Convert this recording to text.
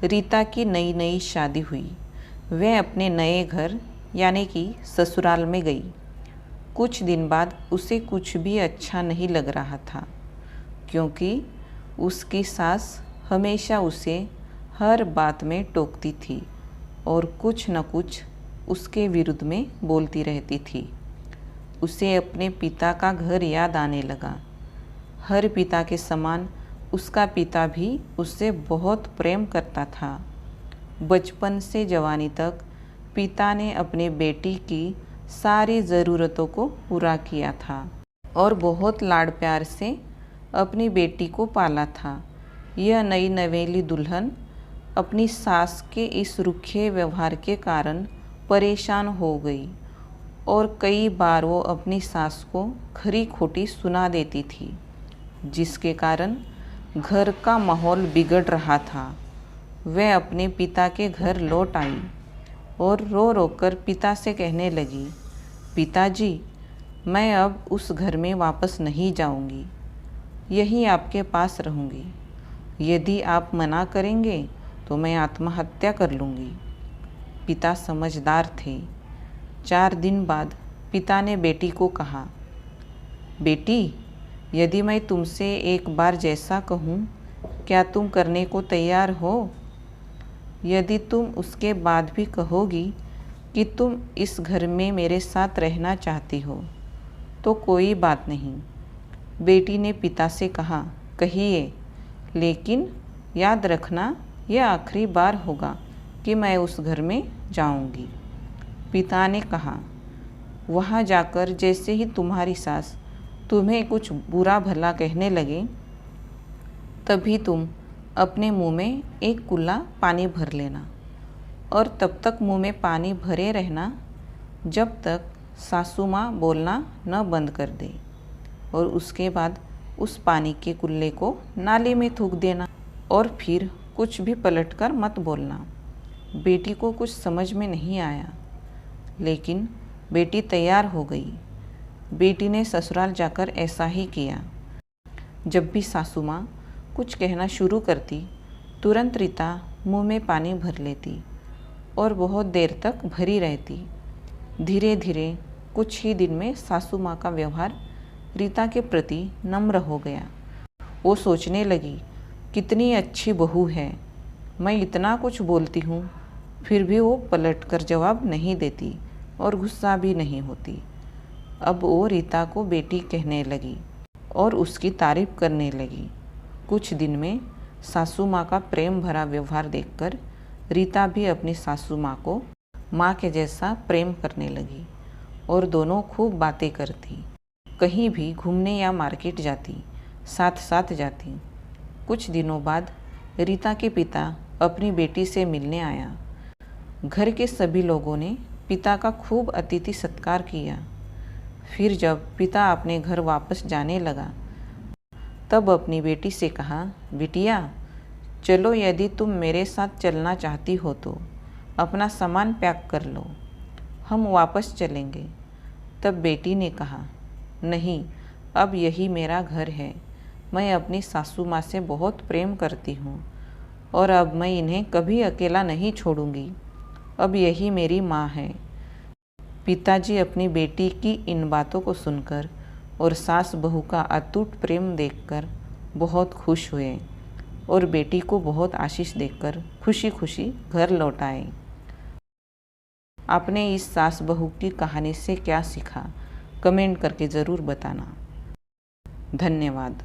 रीता की नई नई शादी हुई। वह अपने नए घर यानी कि ससुराल में गई। कुछ दिन बाद उसे कुछ भी अच्छा नहीं लग रहा था, क्योंकि उसकी सास हमेशा उसे हर बात में टोकती थी और कुछ न कुछ उसके विरुद्ध में बोलती रहती थी। उसे अपने पिता का घर याद आने लगा। हर पिता के समान उसका पिता भी उससे बहुत प्रेम करता था। बचपन से जवानी तक पिता ने अपने बेटी की सारी ज़रूरतों को पूरा किया था और बहुत लाड़ प्यार से अपनी बेटी को पाला था। यह नई नवेली दुल्हन अपनी सास के इस रूखे व्यवहार के कारण परेशान हो गई और कई बार वो अपनी सास को खरी खोटी सुना देती थी, जिसके कारण घर का माहौल बिगड़ रहा था। वह अपने पिता के घर लौट आई और रो रो कर पिता से कहने लगी, पिताजी, मैं अब उस घर में वापस नहीं जाऊंगी, यहीं आपके पास रहूंगी। यदि आप मना करेंगे तो मैं आत्महत्या कर लूँगी। पिता समझदार थे। 4 दिन बाद पिता ने बेटी को कहा, बेटी, यदि मैं तुमसे एक बार जैसा कहूँ, क्या तुम करने को तैयार हो? यदि तुम उसके बाद भी कहोगी कि तुम इस घर में मेरे साथ रहना चाहती हो, तो कोई बात नहीं। बेटी ने पिता से कहा, कहिए, लेकिन याद रखना यह आखिरी बार होगा कि मैं उस घर में जाऊंगी। पिता ने कहा, वहाँ जाकर जैसे ही तुम्हारी सास तुम्हें कुछ बुरा भला कहने लगे, तभी तुम अपने मुंह में एक कुल्ला पानी भर लेना और तब तक मुंह में पानी भरे रहना जब तक सासू माँ बोलना न बंद कर दे, और उसके बाद उस पानी के कुल्ले को नाली में थूक देना और फिर कुछ भी पलटकर मत बोलना। बेटी को कुछ समझ में नहीं आया, लेकिन बेटी तैयार हो गई। बेटी ने ससुराल जाकर ऐसा ही किया। जब भी सासू माँ कुछ कहना शुरू करती, तुरंत रीता मुंह में पानी भर लेती और बहुत देर तक भरी रहती। धीरे धीरे कुछ ही दिन में सासू माँ का व्यवहार रीता के प्रति नम्र हो गया। वो सोचने लगी, कितनी अच्छी बहू है, मैं इतना कुछ बोलती हूँ फिर भी वो पलटकर जवाब नहीं देती और गुस्सा भी नहीं होती। अब वो रीता को बेटी कहने लगी और उसकी तारीफ करने लगी। कुछ दिन में सासू माँ का प्रेम भरा व्यवहार देखकर रीता भी अपनी सासू माँ को माँ के जैसा प्रेम करने लगी और दोनों खूब बातें करती। कहीं भी घूमने या मार्केट जाती, साथ साथ जाती। कुछ दिनों बाद रीता के पिता अपनी बेटी से मिलने आया। घर के सभी लोगों ने पिता का खूब अतिथि सत्कार किया। फिर जब पिता अपने घर वापस जाने लगा, तब अपनी बेटी से कहा, बिटिया, चलो, यदि तुम मेरे साथ चलना चाहती हो तो अपना सामान पैक कर लो, हम वापस चलेंगे। तब बेटी ने कहा, नहीं, अब यही मेरा घर है। मैं अपनी सासू माँ से बहुत प्रेम करती हूँ और अब मैं इन्हें कभी अकेला नहीं छोड़ूंगी। अब यही मेरी माँ है। पिताजी अपनी बेटी की इन बातों को सुनकर और सास बहू का अटूट प्रेम देखकर बहुत खुश हुए और बेटी को बहुत आशीष देकर खुशी खुशी घर लौट आए। आपने इस सास बहू की कहानी से क्या सीखा, कमेंट करके ज़रूर बताना। धन्यवाद।